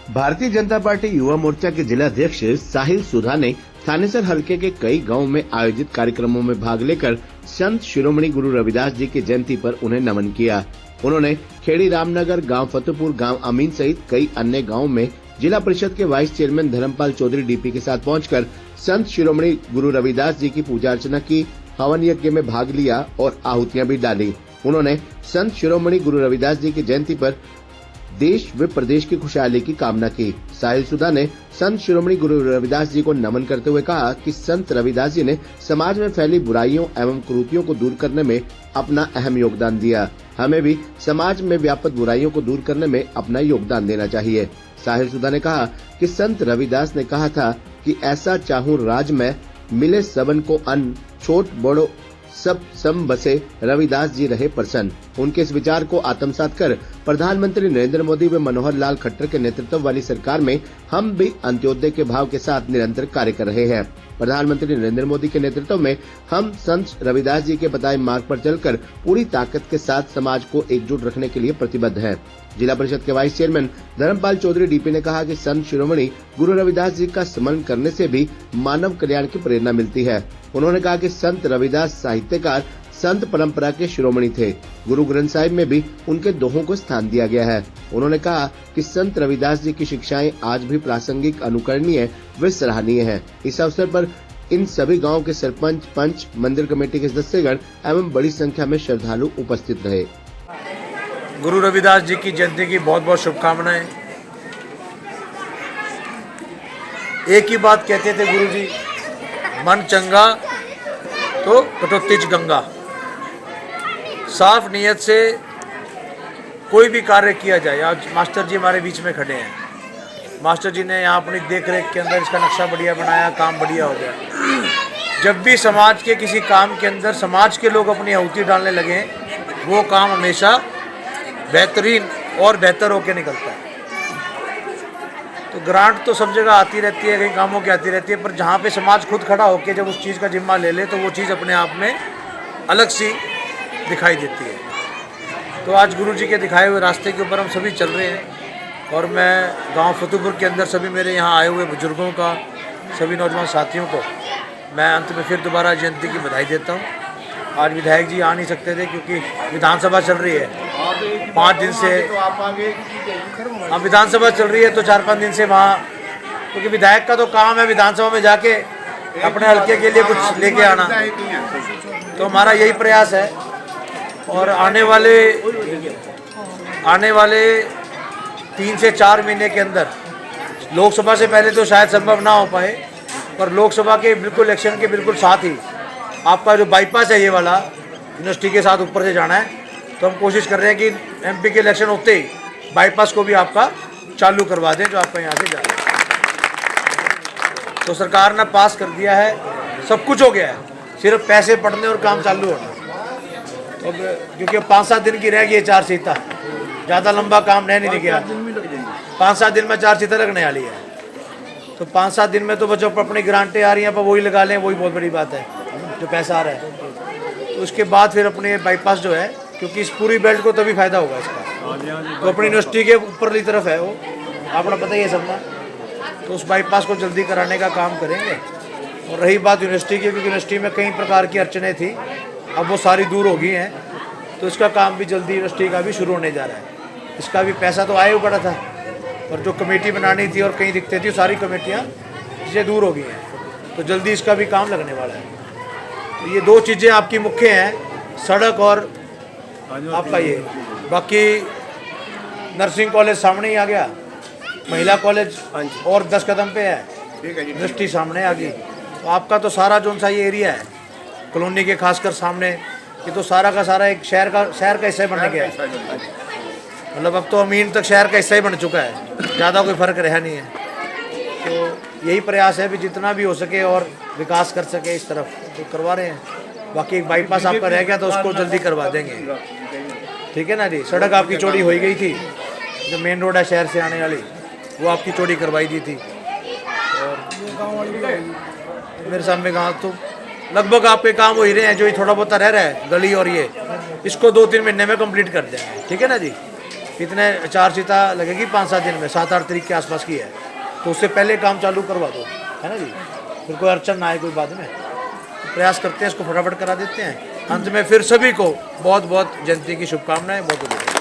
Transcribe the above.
Bharatiya Janata party Yuva Morcha के जिला अध्यक्ष साहिल सुधा ने थानेसर हलके के कई गांवों में आयोजित कार्यक्रमों में भाग लेकर संत शिरोमणि गुरु रविदास जी की जयंती पर उन्हें नमन किया। उन्होंने खेड़ी रामनगर, गांव फतेहपुर, गांव अमीन सहित कई अन्य गांवों में जिला परिषद के vice chairman Dharampal Chaudhary DP के साथ पहुंचकर संत शिरोमणि गुरु रविदास जी की पूजा अर्चना की, हवन यज्ञ में भाग लिया और आहुतियां भी डाली। उन्होंने संत शिरोमणि गुरु रविदास जी की जयंती पर देश व प्रदेश की खुशहाली की कामना की। साहिल सुधा ने संत शिरोमणि गुरु रविदास जी को नमन करते हुए कहा कि संत रविदास जी ने समाज में फैली बुराइयों एवं कुरीतियों को दूर करने में अपना अहम योगदान दिया। हमें भी समाज में व्याप्त बुराइयों को दूर करने में अपना योगदान देना चाहिए। साहिल सुधा ने कहा कि संत रविदास ने कहा था कि ऐसा चाहूं राज में, मिले सबन को अन्न, छोट बड़ो सब सम बसे, रविदास जी रहे प्रसन्न। उनके इस विचार को आत्मसात कर प्रधानमंत्री नरेंद्र मोदी व मनोहर लाल खट्टर के नेतृत्व वाली सरकार में हम भी अंत्योदय के भाव के साथ निरंतर कार्य कर रहे हैं। प्रधानमंत्री नरेंद्र मोदी के नेतृत्व में हम संत रविदास जी के बताए मार्ग पर चलकर पूरी ताकत के साथ समाज को एकजुट रखने के लिए प्रतिबद्ध हैं। जिला परिषद के vice chairman Dharampal Chaudhary DP ने कहा कि संत शिरोमणि गुरु रविदास जी का स्मरण करने से भी मानव कल्याण की प्रेरणा मिलती है। उन्होंने कहा कि संत रविदास साहित्यकार, संत परंपरा के शिरोमणि थे। गुरु ग्रंथ साहिब में भी उनके दोहों को स्थान दिया गया है। उन्होंने कहा कि संत रविदास जी की शिक्षाएं आज भी प्रासंगिक, अनुकरणीय व सराहनीय है। इस अवसर पर इन सभी गांवों के सरपंच, पंच, मंदिर कमेटी के सदस्यगण एवं बड़ी संख्या में श्रद्धालु उपस्थित रहे। गुरु रविदास जी की जयंती की बहुत बहुत शुभकामनाएं। एक ही बात कहते थे गुरु जी, मन चंगा तो कटोत्तिज गंगा। साफ नीयत से कोई भी कार्य किया जाए। आज मास्टर जी हमारे बीच में खड़े हैं। मास्टर जी ने यहाँ अपनी देख रेख के अंदर इसका नक्शा बढ़िया बनाया, काम बढ़िया हो गया। जब भी समाज के किसी काम के अंदर समाज के लोग अपनी आहुति डालने लगे, वो काम हमेशा बेहतरीन और बेहतर होकर निकलता है। तो ग्रांट तो सब जगह आती रहती है, कई कामों की आती रहती है, पर जहाँ पे समाज खुद खड़ा होकर जब उस चीज़ का जिम्मा ले ले तो वो चीज़ अपने आप में अलग सी दिखाई देती है। तो आज गुरु जी के दिखाए हुए रास्ते के ऊपर हम सभी चल रहे हैं और मैं गांव फतेहपुर के अंदर सभी मेरे यहाँ आए हुए बुजुर्गों का, सभी नौजवान साथियों को मैं अंत में फिर दोबारा जयंती की बधाई देता हूँ। आज विधायक जी आ नहीं सकते थे क्योंकि विधानसभा चल रही है 5 दिन से। अब विधानसभा चल रही है तो 4-5 दिन से वहाँ, क्योंकि विधायक का तो काम है विधानसभा में जाके अपने हल्के के लिए कुछ लेके आना। तो हमारा यही प्रयास है और आने वाले 3 से 4 महीने के अंदर, लोकसभा से पहले तो शायद संभव ना हो पाए, पर लोकसभा के बिल्कुल इलेक्शन के बिल्कुल साथ ही आपका जो बाईपास है ये वाला, यूनिवर्सिटी के साथ ऊपर से जाना है, तो हम कोशिश कर रहे हैं कि एमपी के इलेक्शन होते ही बाईपास को भी आपका चालू करवा दें, जो आपका यहाँ से जा रहा है। तो सरकार ने पास कर दिया है, सब कुछ हो गया है, सिर्फ पैसे पड़ने और काम चालू होना। तो क्योंकि 5-7 दिन की रह गई है 4 सीटा, ज़्यादा लंबा काम नहीं गया। 5-7 दिन में 4 सीटें लगने वाली है। तो 5-7 दिन में तो बच्चों पर अपनी ग्रांटें आ रही हैं, पर वही लगा लें, वही बहुत बड़ी बात है जो पैसा आ रहा है। तो उसके बाद फिर अपने बाईपास जो है, क्योंकि इस पूरी बेल्ट को तभी फायदा होगा इसका, तो अपनी यूनिवर्सिटी के ऊपरली तरफ है वो, आपको पता ही है सबका। तो उस बाईपास को जल्दी कराने का काम करेंगे। और रही बात यूनिवर्सिटी की, क्योंकि यूनिवर्सिटी में कई प्रकार की अड़चनें थी, अब वो सारी दूर हो गई हैं, तो इसका काम भी जल्दी यूनिवर्सिटी का भी शुरू होने जा रहा है। इसका भी पैसा तो आया हुआ पड़ा था, और जो कमेटी बनानी थी और कई दिक्कतें थी, सारी कमेटियाँ इससे दूर हो गई हैं, तो जल्दी इसका भी काम लगने वाला है। तो ये 2 चीज़ें आपकी मुख्य हैं, सड़क और आपका ये। बाकी नर्सिंग कॉलेज सामने ही आ गया, महिला कॉलेज और 10 कदम पे है, यूनिवर्सिटी सामने आ गई। तो आपका तो सारा जो सा ये एरिया है कॉलोनी के खासकर सामने, ये तो सारा का सारा एक शहर का हिस्सा बनने गया है। मतलब अब तो अमीन तक शहर का हिस्सा ही बन चुका है, ज़्यादा कोई फ़र्क रहा नहीं है। तो यही प्रयास है भी जितना भी हो सके और विकास कर सके इस तरफ, तो करवा रहे हैं। बाकी एक बाईपास आपका रह गया तो उसको जल्दी करवा देंगे, ठीक है ना जी। सड़क आपकी चौड़ी हो गई थी, जो मेन रोड है शहर से आने वाली, वो आपकी चौड़ी करवाई दी थी। और मेरे सामने गाँव तो लगभग आपके काम हो ही रहे हैं, जो ये थोड़ा बहुत रह रहा है गली और ये, इसको 2-3 महीने में कंप्लीट कर देंगे, ठीक है ना जी। इतने चार्जशीटा लगेगी 5-7 दिन में, 7-8 तारीख के आसपास की है, तो उससे पहले काम चालू करवा दो, है ना जी, फिर कोई अड़चन ना आए कोई बाद में। तो प्रयास करते हैं इसको फटाफट करा देते हैं। अंत में फिर सभी को बहुत बहुत जयंती की शुभकामनाएं, बहुत बहुत